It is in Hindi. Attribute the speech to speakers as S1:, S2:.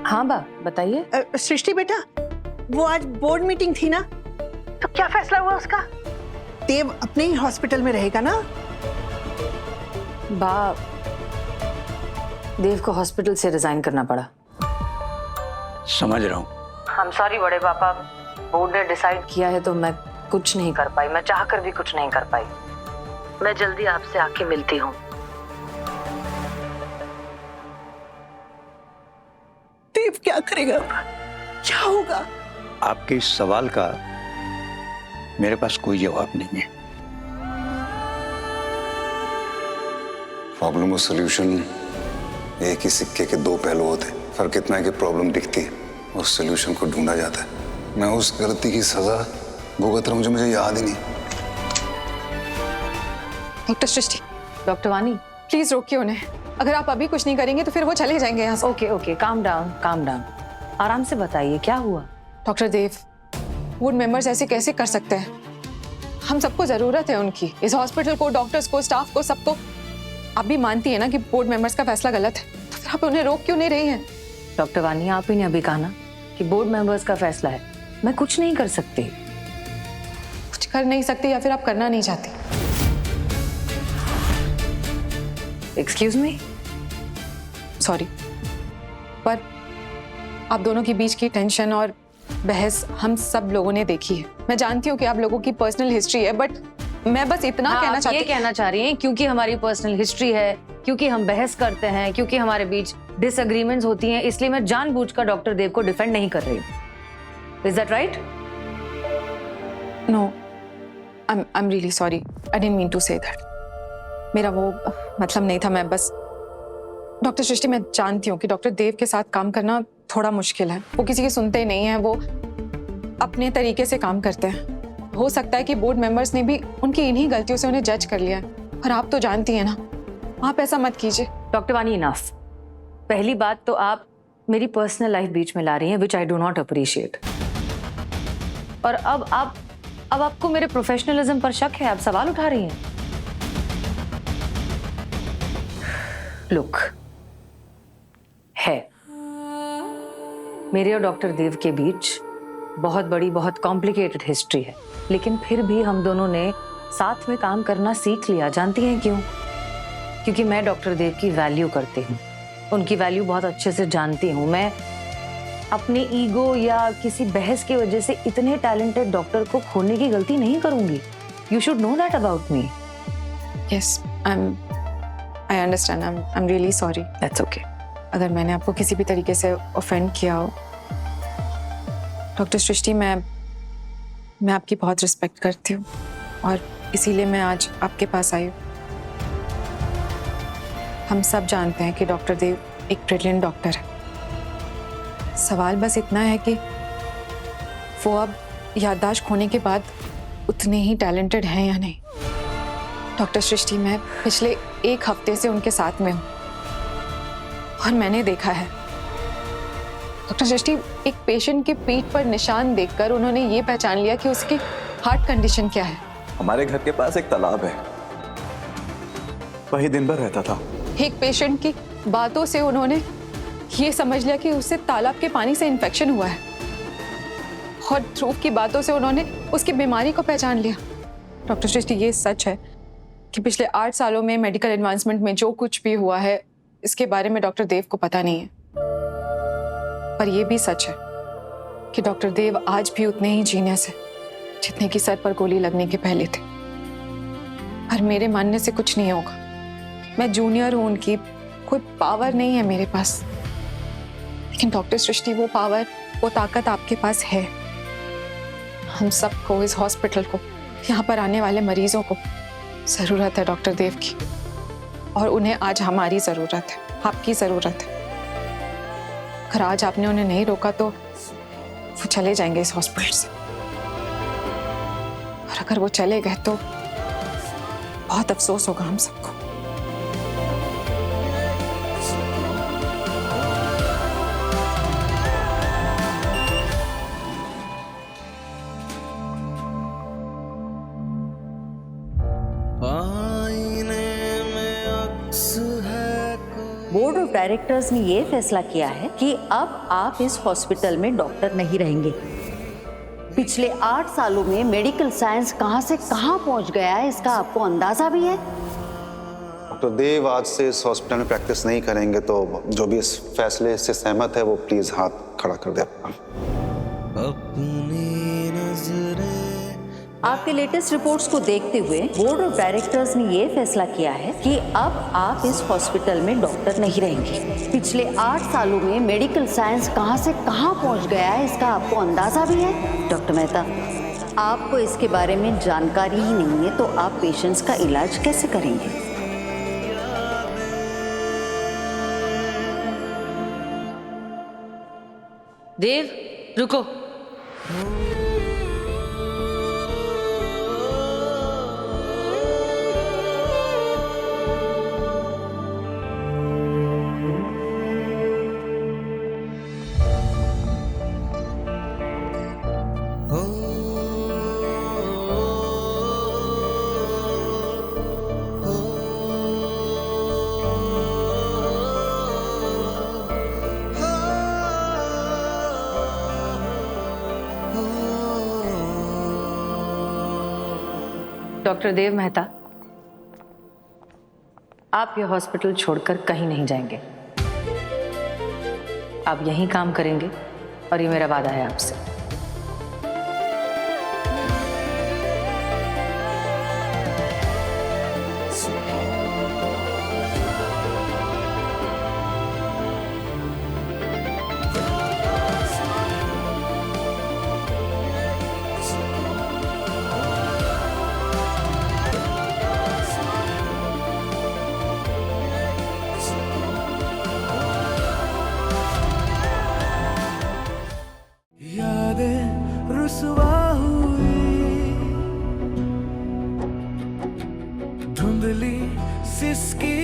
S1: हाँ बा, बताइए।
S2: सृष्टि बेटा, वो आज बोर्ड मीटिंग थी ना, तो क्या फैसला हुआ उसका? देव अपने ही हॉस्पिटल में रहेगा ना?
S1: बा, देव को हॉस्पिटल से रिजाइन करना पड़ा।
S3: समझ रहा हूँ।
S1: I'm sorry बड़े पापा, बोर्ड ने डिसाइड किया है तो मैं कुछ नहीं कर पाई, मैं चाहकर भी कुछ नहीं कर पाई। मैं जल्दी आपसे आके मिलती हूँ।
S2: देव क्या करेगा? क्या होगा?
S3: आपके इस सवाल का मेरे पास कोई जवाब नहीं है।
S4: प्रॉब्लम और सॉल्यूशन एक ही सिक्के के दो पहलू होते हैं। फर्क इतना है कि प्रॉब्लम दिखती है और सॉल्यूशन को ढूंढा जाता है। मैं उस गलती की सजा भुगत रहा हूं जो मुझे याद ही नहीं।
S5: डॉक्टर सृष्टि,
S1: डॉक्टर वानी,
S5: प्लीज रोकिए उन्हें। अगर आप अभी कुछ नहीं करेंगे तो फिर वो चले जाएंगे यहाँ से।
S1: Okay okay, calm down, calm down. आराम से बताइए क्या हुआ।
S5: डॉक्टर देव, बोर्ड मेंबर्स ऐसे कैसे कर सकते हैं? हम सबको जरूरत है उनकी, इस हॉस्पिटल को, डॉक्टर्स को, स्टाफ को, सबको। आप भी मानती है ना कि बोर्ड मेंबर्स का फैसला गलत है, तो फिर आप उन्हें रोक क्यों नहीं रही हैं?
S1: डॉक्टर वानी, आप ही ने अभी कहा ना कि बोर्ड मेंबर्स का फैसला है, मैं कुछ नहीं कर सकती।
S5: कुछ कर नहीं सकती या फिर आप करना नहीं चाहती?
S1: एक्सक्यूज मी,
S5: सॉरी, पर आप दोनों के बीच की टेंशन और बहस हम सब लोगों ने देखी है। मैं जानती हूँ कि आप लोगों की पर्सनल हिस्ट्री है, बट मैं बस इतना कहना चाहती
S1: ये कहना चाह रही हैं क्योंकि हमारी पर्सनल हिस्ट्री है, क्योंकि हम बहस करते हैं, क्योंकि हमारे बीच डिसएग्रीमेंट्स होती हैं, इसलिए मैं जानबूझकर डॉक्टर देव को डिफेंड नहीं कर रही हूँ। Is that right?
S5: No, I am really sorry, I didn't mean to say that. मेरा वो मतलब नहीं था। मैं बस, डॉक्टर सृष्टि, मैं जानती हूँ कि डॉक्टर देव के साथ काम करना थोड़ा मुश्किल है। वो किसी की सुनते नहीं हैं, वो अपने तरीके से काम करते हैं। हो सकता है कि बोर्ड मेंबर्स ने भी उनकी इन्हीं गलतियों से उन्हें जज कर लिया है, और आप तो जानती हैं ना, आप ऐसा मत कीजिए।
S1: डॉक्टर वानी, इनफ। पहली बात तो आप मेरी पर्सनल लाइफ बीच में ला रही हैं, विच आई डू नॉट अप्रिशिएट। और अब आपको मेरे प्रोफेशनलिज्म पर शक है, आप सवाल उठा रही हैं। लुक, है मेरे और डॉक्टर देव के बीच बहुत बड़ी, बहुत कॉम्प्लिकेटेड हिस्ट्री है, लेकिन फिर भी हम दोनों ने साथ में काम करना सीख लिया। जानती हैं क्यों? क्योंकि मैं डॉक्टर देव की वैल्यू करती हूँ, उनकी वैल्यू बहुत अच्छे से जानती हूँ। मैं अपने ईगो या किसी बहस की वजह से इतने टैलेंटेड डॉक्टर को खोने की गलती नहीं करूंगी। You should know that about me.
S5: Yes, I understand, I am really sorry.
S1: That's okay.
S5: अगर मैंने आपको किसी भी तरीके से ऑफेंड किया हो। डॉक्टर सृष्टि, मैं आपकी बहुत रिस्पेक्ट करती हूँ और इसीलिए मैं आज आपके पास आई हूँ। हम सब जानते हैं कि डॉक्टर देव एक ब्रिलियंट डॉक्टर है। सवाल बस इतना है कि वो अब याददाश्त खोने के बाद उतने ही टैलेंटेड हैं या नहीं। डॉक्टर सृष्टि, मैं पिछले एक हफ्ते से उनके साथ में हूँ और मैंने देखा है। डॉक्टर सृष्टि, एक पेशेंट के पीठ पर निशान देखकर उन्होंने ये पहचान लिया कि उसकी हार्ट कंडीशन क्या है।
S6: हमारे घर के पास एक तालाब है, वही दिन भर रहता था।
S5: एक पेशेंट की बातों से उन्होंने ये समझ लिया कि उसे तालाब के पानी से इन्फेक्शन हुआ है, और ध्रुव की बातों से उन्होंने उसकी बीमारी को पहचान लिया। डॉक्टर सृष्टि, ये सच है कि पिछले 8 सालों में मेडिकल एडवांसमेंट में जो कुछ भी हुआ है, इसके बारे में डॉक्टर देव को पता नहीं है। पर यह भी सच है कि डॉक्टर देव आज भी उतने ही जीनियस है जितने की सर पर गोली लगने के पहले थे। और मेरे मानने से कुछ नहीं होगा। मैं जूनियर हूं उनकी, कोई पावर नहीं है मेरे पास, लेकिन डॉक्टर सृष्टि, वो पावर, वो ताकत आपके पास है। हम सबको, इस हॉस्पिटल को, यहाँ पर आने वाले मरीजों को जरूरत है डॉक्टर देव की, और उन्हें आज हमारी जरूरत है, आपकी जरूरत है। अगर आज आपने उन्हें नहीं रोका तो वो चले जाएंगे इस हॉस्पिटल से, और अगर वो चले गए तो बहुत अफसोस होगा हम सबको।
S7: बोर्ड और ऑफ डायरेक्टर्स ने ये फैसला किया है कि अब आप इस हॉस्पिटल में डॉक्टर नहीं रहेंगे। पिछले 8 सालों में मेडिकल साइंस कहां से कहां पहुंच गया है, इसका आपको अंदाजा भी है?
S4: डॉक्टर देव आज से इस हॉस्पिटल में प्रैक्टिस नहीं करेंगे, तो जो भी इस फैसले से सहमत है वो प्लीज हाथ खड़ा कर दे।
S7: आपके लेटेस्ट रिपोर्ट्स को देखते हुए बोर्ड ऑफ डायरेक्टर्स ने ये फैसला किया है कि अब आप इस हॉस्पिटल में डॉक्टर नहीं रहेंगे। पिछले 8 सालों में मेडिकल साइंस कहां से कहां पहुंच गया है, इसका आपको अंदाजा भी है? डॉक्टर मेहता, आपको इसके बारे में जानकारी ही नहीं है, तो आप पेशेंट्स का इलाज कैसे करेंगे?
S1: देव, रुको। डॉक्टर देव मेहता, आप ये हॉस्पिटल छोड़कर कहीं नहीं जाएंगे। आप यहीं काम करेंगे और ये मेरा वादा है आपसे।
S8: रुसवा हुई धुंधली सिसकी